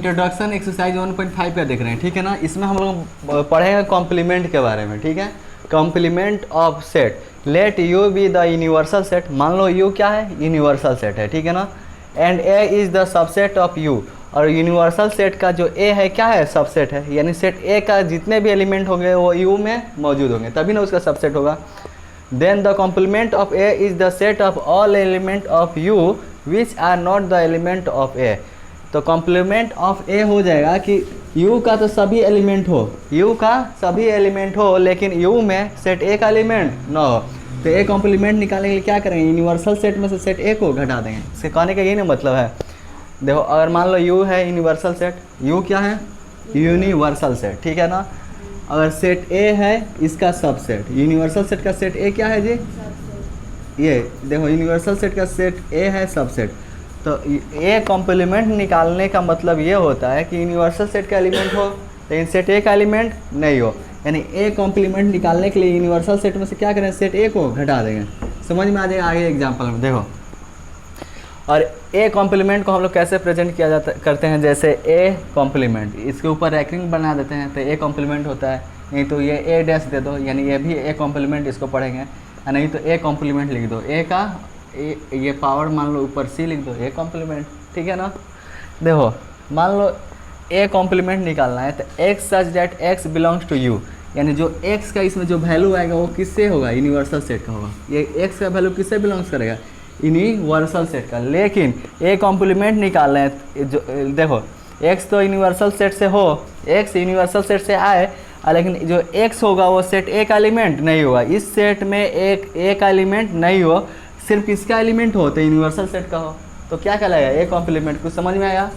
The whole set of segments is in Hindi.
इंट्रोडक्शन एक्सरसाइज 1.5 का देख रहे हैं, ठीक है ना। इसमें हम लोग पढ़ेंगे कॉम्प्लीमेंट के बारे में, ठीक है। Complement of set, let U be the universal set. मान लो यू क्या है, यूनिवर्सल सेट है, ठीक है ना। And A is the subset of you, और यूनिवर्सल सेट का जो ए है क्या है, सबसेट है। यानी सेट ए का जितने भी एलिमेंट होंगे वो यू में मौजूद होंगे, तभी ना उसका सबसेट होगा। Then the complement of A is the set of all element of U which are not the element of A. तो कॉम्प्लीमेंट ऑफ ए हो जाएगा कि u का तो सभी एलिमेंट हो, u का सभी एलिमेंट हो, लेकिन u में सेट ए का एलिमेंट ना हो। तो ए कॉम्प्लीमेंट निकालने के लिए क्या करेंगे, यूनिवर्सल सेट में से सेट ए को घटा देंगे। इससे कहने का यही ना मतलब है। देखो अगर मान लो u है यूनिवर्सल सेट, u क्या है, यूनिवर्सल सेट, ठीक है ना। अगर सेट ए है इसका सबसेट, यूनिवर्सल सेट का सेट ए क्या है जी, ये देखो यूनिवर्सल सेट का सेट ए है सबसेट। तो ए कॉम्प्लीमेंट निकालने का मतलब ये होता है कि यूनिवर्सल सेट का एलिमेंट हो लेकिन सेट ए का एलिमेंट नहीं हो। यानी ए कॉम्प्लीमेंट निकालने के लिए यूनिवर्सल सेट में से क्या करें, सेट ए को घटा देंगे। समझ में आ जाएगा आगे एग्जांपल में देखो। और ए कॉम्प्लीमेंट को हम लोग कैसे प्रेजेंट किया जाता करते हैं, जैसे ए कॉम्प्लीमेंट, इसके ऊपर रैंकिंग बना देते हैं तो ए कॉम्प्लीमेंट होता है। नहीं तो ये ए डैश दे दो, यानी ये भी ए कॉम्प्लीमेंट, इसको पढ़ेंगे। नहीं तो ए कॉम्प्लीमेंट लिख दो, ए का ये पावर मान लो ऊपर सी लिख दो, ए कॉम्प्लीमेंट, ठीक है ना। देखो मान लो ए कॉम्प्लीमेंट निकालना है तो x such that x belongs to U, यानी जो एक्स का इसमें जो वैल्यू आएगा वो किससे होगा, यूनिवर्सल सेट का होगा। ये एक्स का वैल्यू किससे बिलोंग्स करेगा, यूनिवर्सल सेट का। लेकिन ए कॉम्प्लीमेंट निकालना है जो देखो एक्स तो यूनिवर्सल सेट से हो, एक्स यूनिवर्सल सेट से आए, लेकिन जो एक्स होगा वो सेट ए का एलिमेंट नहीं होगा। इस सेट में एक ए का एलिमेंट नहीं हो, सिर्फ किसका एलिमेंट हो तो यूनिवर्सल सेट का हो, तो क्या कहलाएगा, ए कॉम्प्लीमेंट। कुछ समझ में आया।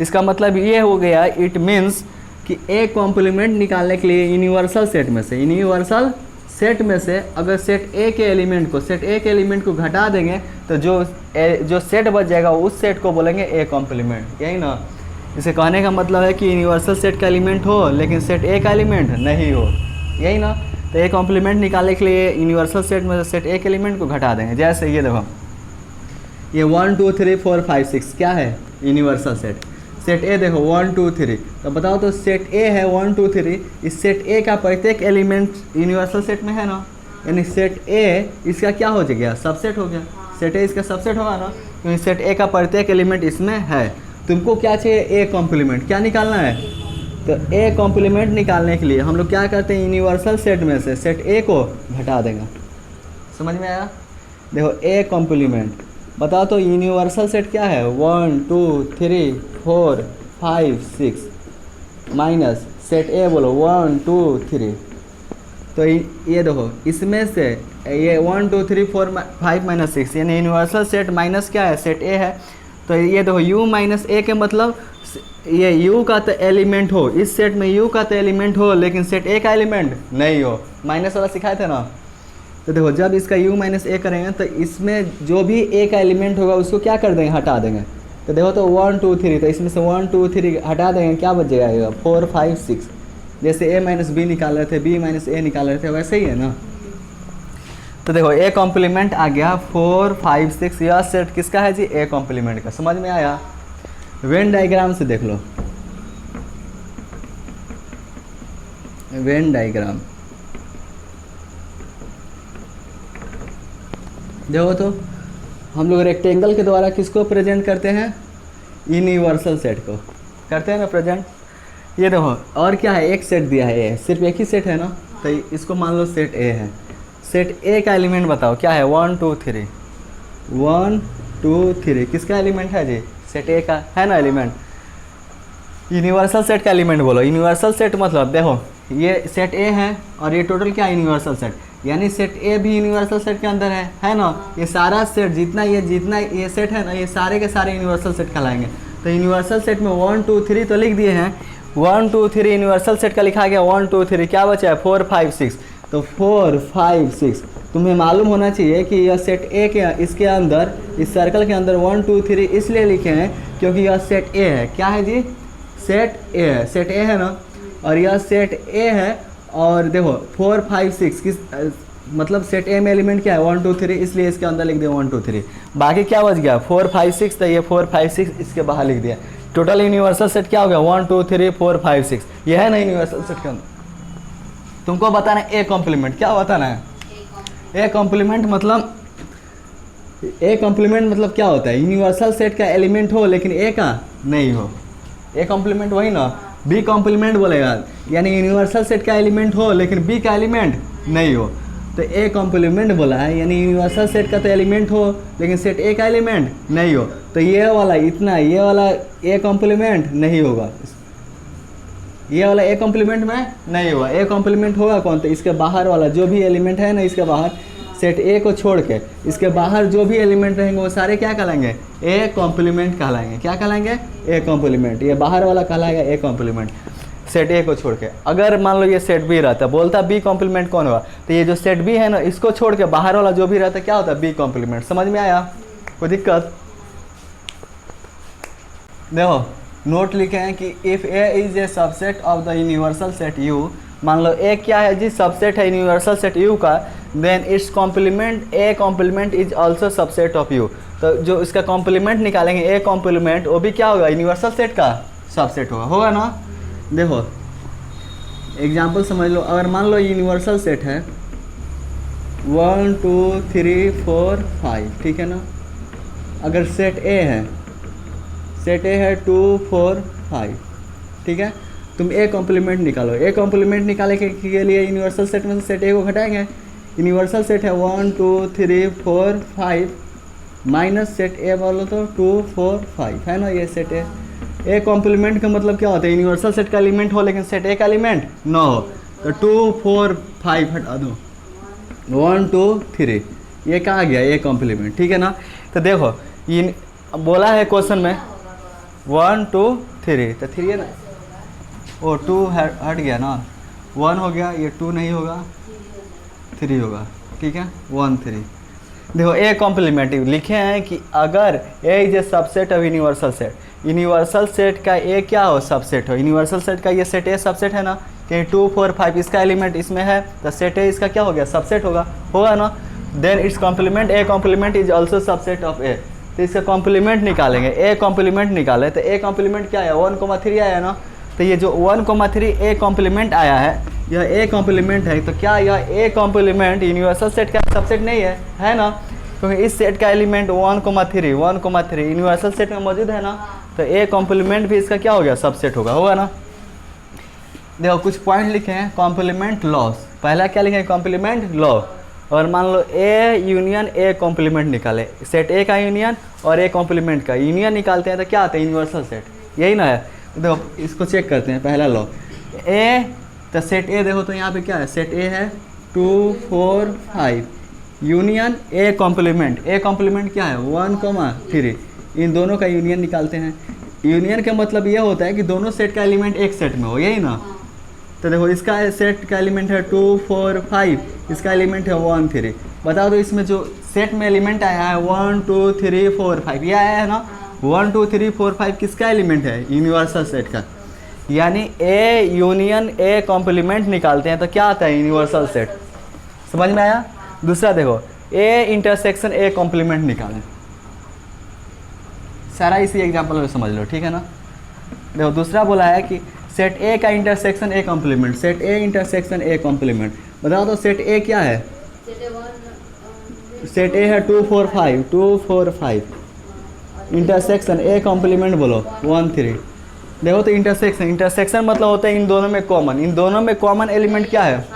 इसका मतलब ये हो गया, इट मीन्स कि ए कॉम्प्लीमेंट निकालने के लिए यूनिवर्सल सेट में से अगर सेट ए के एलिमेंट को घटा देंगे तो जो सेट बच जाएगा उस सेट को बोलेंगे ए कॉम्प्लीमेंट। यही ना, इसे कहने का मतलब है कि यूनिवर्सल सेट का एलिमेंट हो लेकिन सेट ए का एलिमेंट नहीं हो, यही ना। तो ए कॉम्प्लीमेंट निकालने के लिए यूनिवर्सल सेट में से सेट ए के एलिमेंट को घटा देंगे। जैसे ये देखो, ये 1 2 3 4 5 6 क्या है, यूनिवर्सल सेट। सेट ए देखो 1 2 3, तो बताओ तो सेट ए है 1 2 3, इस सेट ए का प्रत्येक एलिमेंट यूनिवर्सल सेट में है ना, यानी सेट ए इसका क्या हो गया, सबसेट हो गया। सेट ए इसका सबसेट होगा ना, क्योंकि सेट ए का प्रत्येक एलिमेंट इसमें है। तुमको क्या चाहिए, ए कॉम्प्लीमेंट, क्या निकालना है। तो ए कॉम्प्लीमेंट निकालने के लिए हम लोग क्या करते हैं, यूनिवर्सल सेट में से सेट ए को घटा देंगे। समझ में आया। देखो ए कॉम्प्लीमेंट बताओ तो यूनिवर्सल सेट क्या है, 1 2 3 4 5 6 माइनस सेट ए बोलो 1 2 3। तो ये देखो इसमें से ये 1 2 3 4 5 माइनस 6, यानी यूनिवर्सल सेट माइनस क्या है, सेट ए है। तो ये देखो u माइनस ए के मतलब ये u का तो एलिमेंट हो, इस सेट में u का तो एलिमेंट हो लेकिन सेट ए का एलिमेंट नहीं हो। माइनस वाला सिखाए थे ना। तो देखो जब इसका u माइनस ए करेंगे तो इसमें जो भी a का एलिमेंट होगा उसको क्या कर देंगे, हटा देंगे। तो देखो तो 1 2 3, तो इसमें से 1 2 3 हटा देंगे, क्या बच जाएगा 4 5 6। जैसे a माइनस बी निकाल रहे थे, b माइनस ए निकाल रहे थे, वैसे ही है ना। तो देखो ए कॉम्प्लीमेंट आ गया 4 5 6, यह सेट किसका है जी, ए कॉम्प्लीमेंट का। समझ में आया। वेन डायग्राम से देख लो, वेन डायग्राम देखो तो हम लोग रेक्टेंगल के द्वारा किसको प्रेजेंट करते हैं, यूनिवर्सल सेट को करते हैं ना प्रेजेंट। ये देखो और क्या है, एक सेट दिया है, ए सिर्फ एक ही सेट है ना, तो इसको मान लो सेट ए है। सेट ए का एलिमेंट बताओ क्या है, 1 2 3 1 2 3 किसका एलिमेंट है जी, सेट ए का है ना एलिमेंट। यूनिवर्सल सेट का एलिमेंट बोलो। यूनिवर्सल सेट मतलब देखो ये सेट ए है और ये टोटल क्या यूनिवर्सल सेट, यानी सेट ए भी यूनिवर्सल सेट के अंदर है ना। ये सारा सेट जितना ये सेट है ना, ये सारे के सारे यूनिवर्सल सेट कहलाएंगे। तो यूनिवर्सल सेट में 1 2 3 तो लिख दिए हैं, 1 2 3 यूनिवर्सल सेट का लिखा गया 1 2 3, क्या बचा है 4 5 6। तो 4 5 6 तुम्हें मालूम होना चाहिए कि यह सेट ए के इसके अंदर, इस सर्कल के अंदर 1 2 3 इसलिए लिखे हैं क्योंकि यह सेट ए है। क्या है जी, सेट ए है, सेट ए है ना, और यह सेट ए है। और देखो 4 5 6 किस मतलब सेट ए में एलिमेंट क्या है 1 2 3, इसलिए इसके अंदर लिख दिया 1 2 3। बाकी क्या बच गया 4 5 6, तो ये 4 5 6 इसके बाहर लिख दिया। टोटल यूनिवर्सल सेट क्या हो गया 1 2 3 4 5 6, यह है ना यूनिवर्सल सेट के अंदर। तुमको बताना है ए कॉम्प्लीमेंट, क्या बताना है ए कॉम्प्लीमेंट मतलब, ए कॉम्प्लीमेंट मतलब क्या होता है, यूनिवर्सल सेट का एलिमेंट हो लेकिन ए का नहीं हो। ए कॉम्प्लीमेंट वही ना, बी कॉम्प्लीमेंट बोलेगा, यानी यूनिवर्सल सेट का एलिमेंट हो लेकिन बी का एलिमेंट नहीं हो, तो ए कॉम्प्लीमेंट बोला है, यानी यूनिवर्सल सेट का तो एलिमेंट हो लेकिन सेट ए का एलिमेंट नहीं हो, तो ये वाला इतना, ये वाला ए कॉम्प्लीमेंट नहीं होगा, ये वाला ए कॉम्प्लीमेंट में नहीं होगा। ए कॉम्प्लीमेंट होगा कौन, तो इसके बाहर वाला जो भी एलिमेंट है ना, इसके बाहर सेट ए को छोड़ के इसके बाहर जो भी एलिमेंट रहेंगे वो सारे क्या कहलाएंगे, ए कॉम्प्लीमेंट कहलाएंगे। क्या कहलाएंगे, ए कॉम्प्लीमेंट। ये बाहर वाला कहलाएगा ए कॉम्प्लीमेंट, सेट ए को छोड़ के। अगर मान लो ये सेट बी रहता, बोलता बी कॉम्प्लीमेंट कौन होगा, तो ये जो सेट बी है ना, इसको छोड़ के बाहर वाला जो भी रहता क्या होता है, बी कॉम्प्लीमेंट। समझ में आया, कोई दिक्कत? देखो नोट लिखे हैं कि if A is a subset of the universal set U, मान लो ए क्या है जी, सबसेट है यूनिवर्सल सेट यू का, then its complement A complement is also subset of U. तो जो इसका कॉम्प्लीमेंट निकालेंगे ए कॉम्प्लीमेंट, वो भी क्या होगा, यूनिवर्सल सेट का सबसेट होगा ना। देखो एग्जाम्पल समझ लो, अगर मान लो यूनिवर्सल सेट है 1 2 3 4 5, ठीक है ना। अगर सेट ए है, सेट ए है 2 4 5, ठीक है। तुम ए कॉम्प्लीमेंट निकालो, ए कॉम्प्लीमेंट निकाले के लिए यूनिवर्सल सेट में से सेट ए को घटाएंगे। यूनिवर्सल सेट है 1 2 3 4 5 माइनस सेट ए बोलो तो 2 4 5 है ना, ये सेट ए। ए कॉम्प्लीमेंट का मतलब क्या होता है, यूनिवर्सल सेट का एलिमेंट हो लेकिन सेट ए का एलिमेंट न हो, तो 2 4 5 हटा दो, 1 2 3, ये कहाँ गया ए कॉम्प्लीमेंट, ठीक है ना। तो देखो ये बोला है क्वेश्चन में 1 2 3, तो 3 है ना, ओ 2 हट गया ना, 1 हो गया, ये 2 नहीं होगा, 3 होगा, ठीक है 1 3। देखो ए कॉम्प्लीमेंटिव लिखे हैं कि अगर A is a subset of universal set, universal set का ए क्या हो, सबसेट हो। यूनिवर्सल सेट का ये सेट ए सबसेट है ना, कि 2 4 5 इसका एलिमेंट इसमें है, तो सेट ए इसका क्या हो गया, सबसेट होगा ना। Then its complement A complement is also subset of A, तो इसका कॉम्प्लीमेंट निकालेंगे, ए कॉम्प्लीमेंट निकाले, तो ए कॉम्प्लीमेंट क्या है 1,3 आया ना। तो ये जो 1,3 ए कॉम्प्लीमेंट आया है, यह ए कॉम्प्लीमेंट है, तो क्या यह ए कॉम्प्लीमेंट यूनिवर्सल सेट का सबसेट नहीं है ना, क्योंकि इस सेट का एलिमेंट 1,3 यूनिवर्सल सेट में मौजूद है ना, तो ए कॉम्प्लीमेंट भी इसका क्या हो गया, सबसेट होगा ना। देखो कुछ पॉइंट लिखे हैं, कॉम्प्लीमेंट लॉस। पहला क्या लिखे हैं, कॉम्प्लीमेंट लॉ। और मान लो ए यूनियन ए कॉम्प्लीमेंट निकाले, सेट ए का यूनियन और ए कॉम्प्लीमेंट का यूनियन निकालते हैं, तो क्या आता है, यूनिवर्सल सेट, यही ना है। देखो इसको चेक करते हैं, पहला लॉ ए, तो सेट ए देखो तो यहाँ पे क्या है, सेट ए है 2 4 5 union A complement, A complement क्या है 1,3, इन दोनों का यूनियन निकालते हैं। यूनियन का मतलब ये होता है कि दोनों सेट का एलिमेंट एक सेट में हो, यही ना। तो देखो इसका सेट का एलिमेंट है 2 4 5, इसका एलिमेंट है 1 3। बताओ तो इसमें जो सेट में एलिमेंट आया है 1 2 3 4 5, ये आया है ना, 1 2 3 4 5 किसका एलिमेंट है, यूनिवर्सल सेट का। यानी ए यूनियन ए कॉम्प्लीमेंट निकालते हैं तो क्या आता है, यूनिवर्सल सेट। समझ में आया। दूसरा देखो ए इंटरसेक्शन ए कॉम्प्लीमेंट निकालें, सारा इसी एग्जाम्पल में समझ लो, ठीक है ना। देखो दूसरा बोला है कि सेट ए का intersection A complement, set A intersection A complement. बताओ तो सेट ए क्या है, सेट ए है 2 4 5, 2 4 5 इंटरसेक्शन ए कॉम्प्लीमेंट बोलो 1 3। देखो तो इंटरसेक्शन मतलब होता है इन दोनों में कॉमन, इन दोनों में कॉमन एलिमेंट क्या है,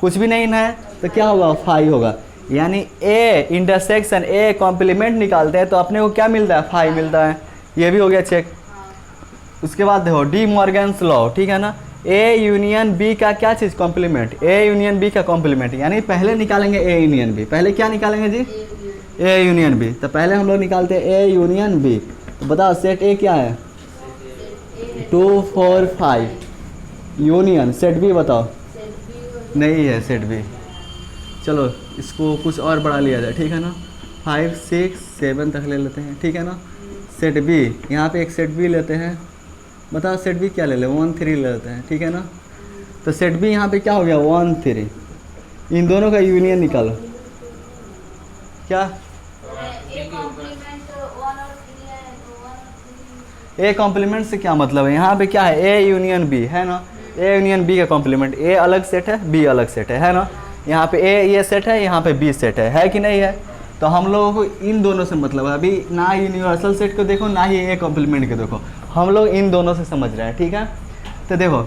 कुछ भी नहीं है, तो क्या होगा 5 होगा। यानी ए इंटरसेक्शन ए कॉम्प्लीमेंट निकालते हैं तो अपने को क्या मिलता है, 5 मिलता है। ये भी हो गया चेक। उसके बाद देखो डी मॉर्गन्स लॉ, ठीक है ना। ए यूनियन बी का क्या चीज़, कॉम्प्लीमेंट, ए यूनियन बी का कॉम्प्लीमेंट। यानी पहले निकालेंगे ए यूनियन बी, पहले क्या निकालेंगे जी, ए यूनियन बी। तो पहले हम लोग निकालते हैं ए यूनियन बी। तो बताओ सेट ए क्या है 2 4 5 यूनियन, सेट बी बताओ, नहीं है सेट बी। चलो इसको कुछ और बढ़ा लिया जाए, ठीक है ना, 5 6 7 तक ले लेते हैं, ठीक है ना। सेट बी, यहाँ पे एक सेट बी लेते हैं, बताओ सेट बी क्या ले ले, 1 3 ले लेते हैं, ठीक है ना। तो सेट बी यहाँ पे क्या हो गया 1 3, इन दोनों का यूनियन निकालो, क्या ए कॉम्प्लीमेंट से क्या मतलब है, यहाँ पे क्या है, ए यूनियन बी है ना, ए यूनियन बी का कॉम्प्लीमेंट, ए अलग सेट है बी अलग सेट है ना, यहाँ पे ए ये सेट है, यहाँ पे बी सेट है कि नहीं है। तो हम लोगों को इन दोनों से मतलब है, अभी ना यूनिवर्सल सेट को देखो ना ही ए कॉम्प्लीमेंट को देखो, हम लोग इन दोनों से समझ रहे हैं, ठीक है। तो देखो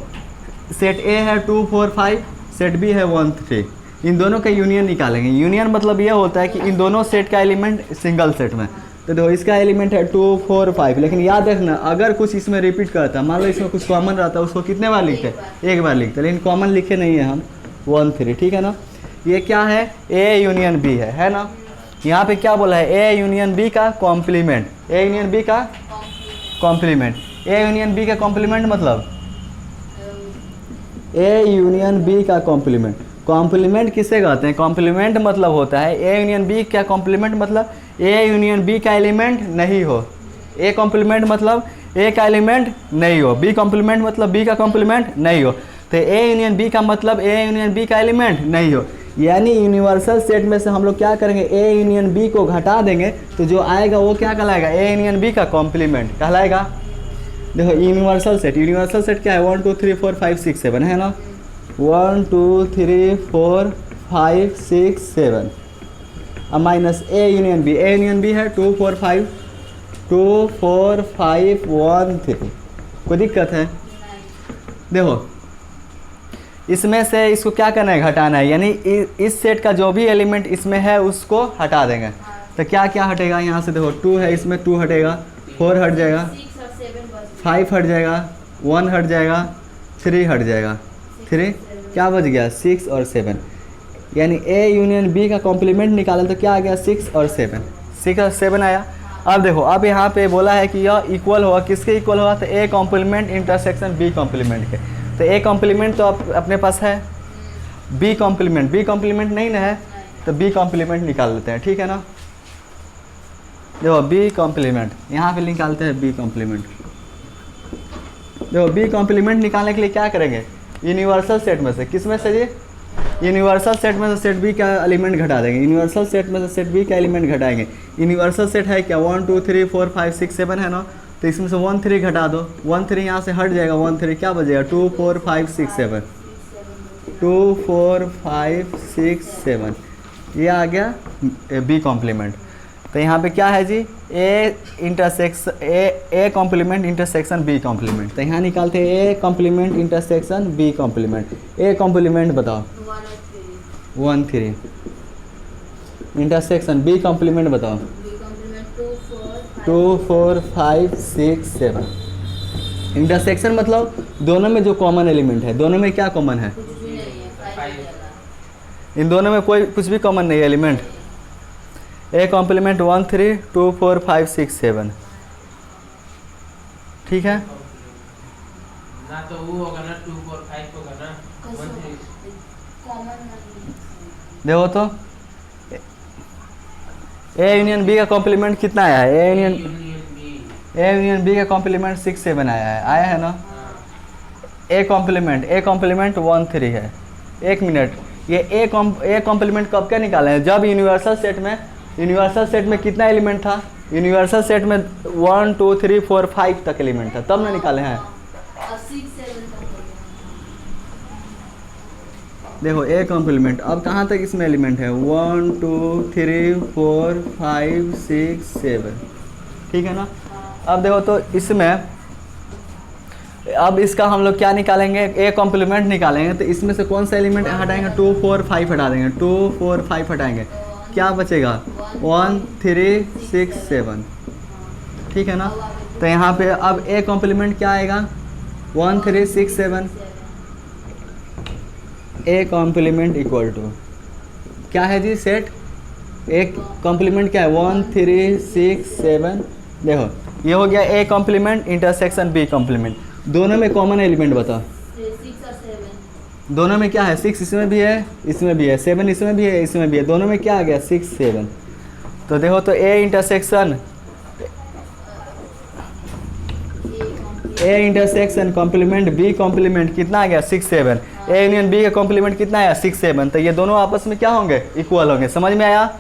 सेट ए है 2 4 5, सेट बी है 1 3, इन दोनों का यूनियन निकालेंगे। यूनियन मतलब ये होता है कि इन दोनों सेट का एलिमेंट सिंगल सेट में, तो देखो इसका एलिमेंट है 2 4 5, लेकिन याद रखना अगर कुछ इसमें रिपीट करता है, मान लो इसमें कुछ कॉमन रहता है, उसको कितने बार लिखते हैं, एक बार लिखते हैं, लेकिन कॉमन लिखे नहीं है हम 1 3, ठीक है ना। ये क्या है, ए यूनियन बी है ना। यहाँ पे क्या बोला है, ए यूनियन बी का कॉम्प्लीमेंट, ए यूनियन बी का कॉम्प्लीमेंट, ए यूनियन बी का कॉम्प्लीमेंट मतलब ए यूनियन बी का कॉम्प्लीमेंट, कॉम्प्लीमेंट किसे कहते हैं, कॉम्प्लीमेंट मतलब होता है ए यूनियन बी का कॉम्प्लीमेंट मतलब ए यूनियन बी का एलिमेंट नहीं हो, ए कॉम्प्लीमेंट मतलब ए का एलिमेंट नहीं हो, बी कॉम्प्लीमेंट मतलब बी का कॉम्प्लीमेंट नहीं हो। तो ए यूनियन बी का मतलब ए यूनियन बी का एलिमेंट नहीं हो, यानी यूनिवर्सल सेट में से हम लोग क्या करेंगे, ए यूनियन बी को घटा देंगे, तो जो आएगा वो क्या कहलाएगा, ए यूनियन बी का कॉम्प्लीमेंट कहलाएगा। देखो यूनिवर्सल सेट क्या है, 1 2 3 4 5 6 7 है ना, 1 2 3 4 5 6 7, अब माइनस ए यूनियन बी है 2 4 5 2 4 5 1 3, कोई दिक्कत है। देखो इसमें से इसको क्या करना है, घटाना है, यानी इस सेट का जो भी एलिमेंट इसमें है उसको हटा देंगे। तो क्या क्या हटेगा यहाँ से, देखो 2 है इसमें 2 हटेगा, 4 हट जाएगा, 5 हट जाएगा, 1 हट जाएगा, 3 हट जाएगा, 3 क्या बच गया 6 और 7, यानी ए यूनियन बी का कॉम्प्लीमेंट निकालें तो क्या आ गया 6 और 7, 6 और 7 आया। अब देखो अब यहाँ पे बोला है कि यह इक्वल होगा, किसके इक्वल होगा, तो A complement intersection B complement के। तो ए कॉम्प्लीमेंट तो अपने पास है, बी कॉम्प्लीमेंट नहीं ना है, तो बी कॉम्प्लीमेंट निकाल लेते हैं, ठीक है ना। देखो बी कॉम्प्लीमेंट यहाँ पे निकालते हैं, बी कॉम्प्लीमेंट, देखो बी कॉम्प्लीमेंट निकालने के लिए क्या करेंगे, यूनिवर्सल सेट में से, किस में से जी, यूनिवर्सल सेट में से सेट बी का एलिमेंट घटा देंगे, यूनिवर्सल सेट में से सेट बी का एलिमेंट घटाएंगे। यूनिवर्सल सेट है क्या 1 2 3 4 5 6 7 है ना, तो इसमें से 1 3 घटा दो, 1 3 यहाँ से हट जाएगा, 1 3 क्या बचेगा 2 4 5 6 7, 2 4 5 6 7, ये आ गया बी कॉम्प्लीमेंट। तो यहाँ पे क्या है जी, A complement intersection B complement, तो यहाँ निकालते हैं A complement intersection B complement. A complement बताओ 1 3, इंटरसेक्शन बी कॉम्प्लीमेंट बताओ 2 4 5 6 7। इंटरसेक्शन मतलब दोनों में जो कॉमन एलिमेंट है, दोनों में क्या कॉमन है, इन दोनों में कोई कुछ भी कॉमन नहीं है एलिमेंट। ए कॉम्प्लीमेंट 1 3 2 4 5 6 7, ठीक है ना, तो वो होगा ना 2 4 5 होगा ना 1 3 कॉमन। देखो तो ए यूनियन बी का कॉम्प्लीमेंट कितना आया है, ए यूनियन बी का कॉम्प्लीमेंट 6 7 आया है ना। ए कॉम्प्लीमेंट 1 3 है। एक मिनट, ये ए कॉम्प्लीमेंट कब क्या निकाले हैं, जब यूनिवर्सल सेट में कितना एलिमेंट था, यूनिवर्सल सेट में 1 2 3 4 5 तक एलिमेंट था, तब ना निकाले हैं। देखो ए कॉम्प्लीमेंट अब कहाँ तक इसमें एलिमेंट है, 1 2 3 4 5 6 7, ठीक है ना। अब देखो तो इसमें अब इसका हम लोग क्या निकालेंगे, ए कॉम्प्लीमेंट निकालेंगे, तो इसमें से कौन सा एलिमेंट हटाएंगे, 2 4 5 हटा देंगे, 2 4 5 हटाएंगे, क्या बचेगा 1 3 6 7, ठीक है ना। तो यहाँ पे अब ए कॉम्प्लीमेंट क्या आएगा 1 3 6 7, ए कॉम्प्लीमेंट इक्वल टू क्या है जी, सेट ए कॉम्प्लीमेंट क्या है 1 3 6 7। देखो ये हो गया A complement intersection B complement. दोनों में कॉमन एलिमेंट बताओ, 6 और 7 दोनों में क्या है, 6 इसमें भी है, इसमें भी है, 7 इसमें भी है, इसमें भी है, दोनों में क्या आ गया 6 7। तो देखो तो A intersection complement B complement कितना आ गया 6 7, ए यूनियन बी का कॉम्प्लीमेंट कितना आया 6 7। तो ये दोनों आपस में क्या होंगे, इक्वल होंगे। समझ में आया।